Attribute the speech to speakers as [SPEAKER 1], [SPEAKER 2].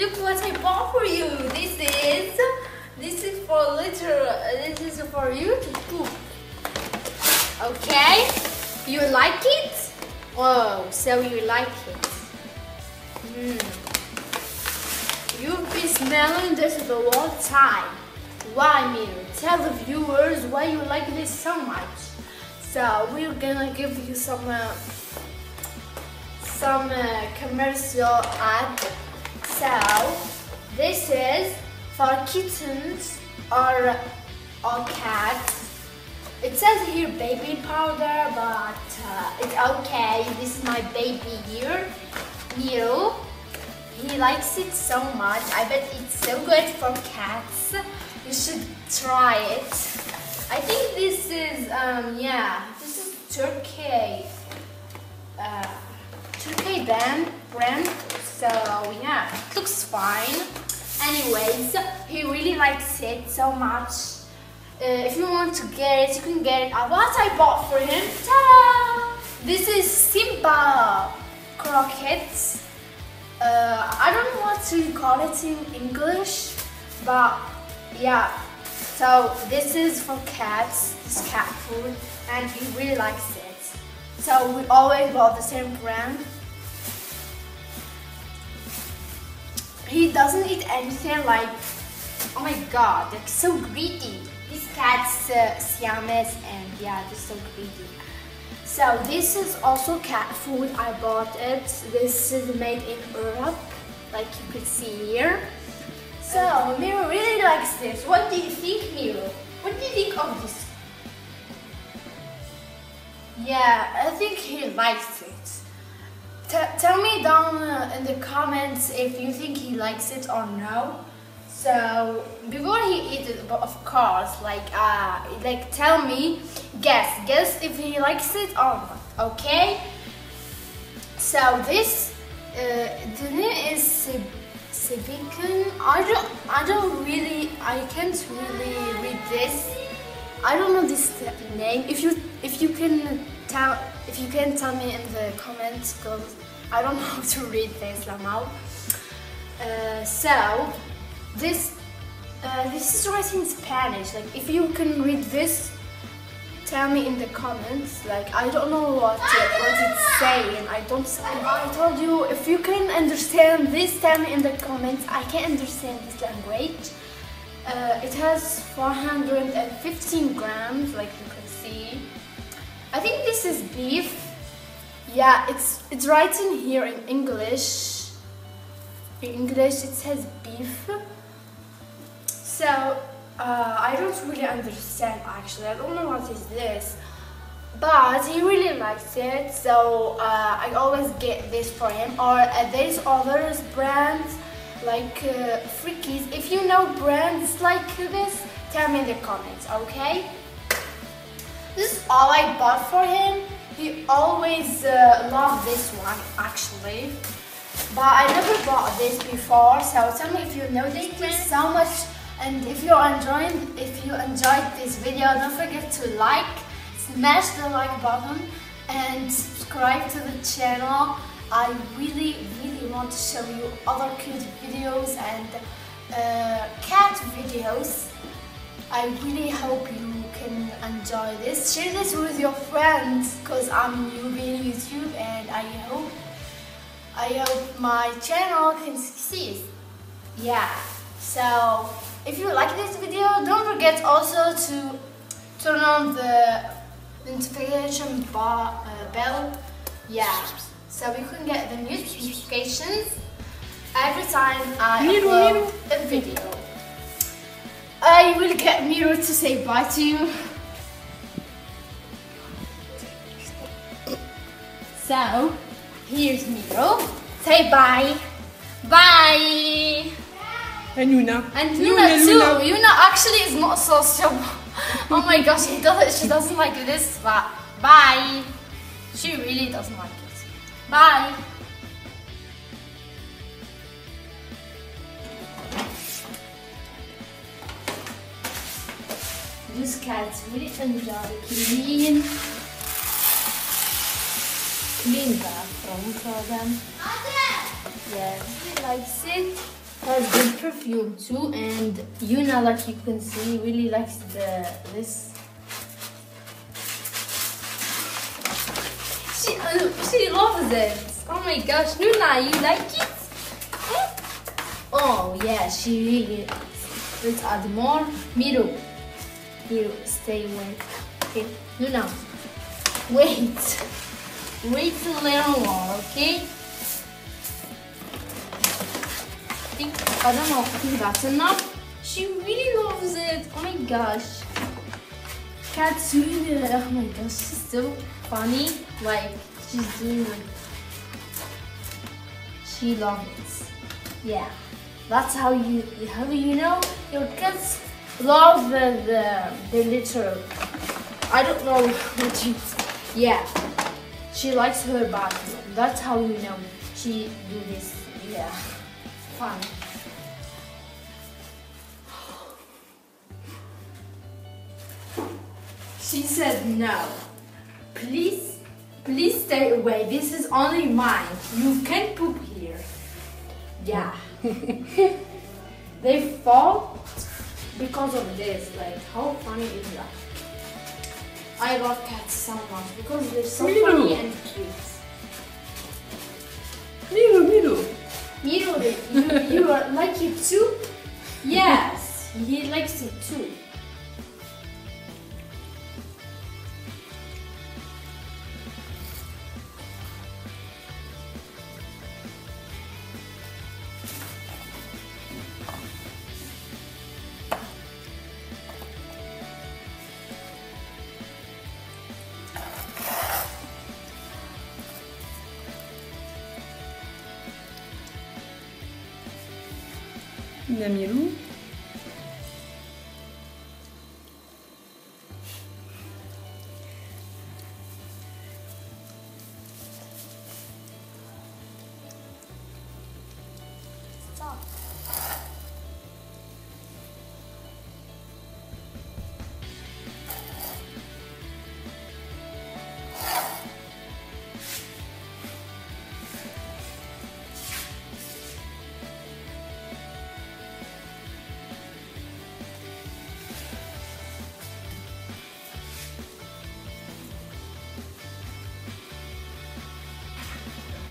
[SPEAKER 1] Look what I bought for you. This is for you to poop. Okay? You like it? Oh, so you like it. You've been smelling this the whole time. Why, Miro? Tell the viewers why you like this so much. So we're gonna give you some commercial ad. So this is for kittens or cats. It says here baby powder, but it's okay. This is my baby here, Miro. He likes it so much. I bet it's so good for cats. You should try it. I think this is this is Turkey brand. So yeah, it looks fine. Anyways, he really likes it so much. If you want to get it, you can get it. What I bought for him. Ta-da! This is Simba croquettes. I don't know what to call it in English, but yeah. So this is for cats. This cat food, and he really likes it. So we always bought the same brand. He doesn't eat anything like, oh my god, like so greedy. These cats, Siamese, and yeah, they're so greedy. So this is also cat food. I bought it. This is made in Europe, like you could see here. So Miro really likes this. What do you think, Miro? What do you think of this? Yeah, I think he likes it. Tell me down in the comments if you think he likes it or no. So before he eats it, of course, like tell me, guess if he likes it or not. Okay. So this the name is bacon. I can't really read this. I don't know this name. If you can tell me in the comments, because I don't know how to read this now. So this is written in Spanish. Like if you can read this, tell me in the comments. Like I don't know what it's saying. I told you, if you can understand this, tell me in the comments. I can't understand this language. It has 415 grams, like you can see. I think this is beef. Yeah, it's written here in English. In English it says beef. So I don't really understand actually. I don't know what is this, but he really likes it. So I always get this for him. Or there's other brands like Frickies. If you know brands like this, tell me in the comments. Okay. This is all I bought for him. He always loved this one actually, but I never bought this before. So tell me if you know this. Thank you so much, and if you enjoyed this video, don't forget to smash the like button, and subscribe to the channel. I really want to show you other cute videos and cat videos. I really hope you can enjoy this. Share this with your friends, because I'm new in YouTube, and I hope my channel can succeed. Yeah, so if you like this video, don't forget also to turn on the notification bell. Yeah, so we can get the notifications every time I upload a video. I will get Miro to say bye to you. So, here's Miro. Say bye. Bye.
[SPEAKER 2] And Nouna.
[SPEAKER 1] And Nouna too. Nouna actually is not sociable. Oh my gosh, she doesn't like this, but bye. She really doesn't like it. Bye. These cats really enjoy clean bathroom for them. Yes, he likes it. has good perfume too, and Yuna, like you can see, really likes this. She loves it. Oh my gosh, Nouna, you like it? Oh yeah, she really likes. Let's add more. Mirou. Mirou, stay away. Okay, Nouna. Wait. Wait a little more, okay? I don't know, I think that's enough. She really loves it. Oh my gosh. Cat's really, oh my gosh, she's so funny. Like, she's doing it. She loves it. Yeah. That's how you know your kids love the litter. I don't know what you, yeah. She likes her bathroom. That's how you know she do this. Yeah. Fun. She said no. Please stay away. This is only mine. You can't poop here. Yeah. They fall because of this. Like, how funny is that? I love cats so much because they're so funny and cute.
[SPEAKER 2] Mirou.
[SPEAKER 1] Mirou, you like it too? Yes, he likes it too.
[SPEAKER 2] يا ميرو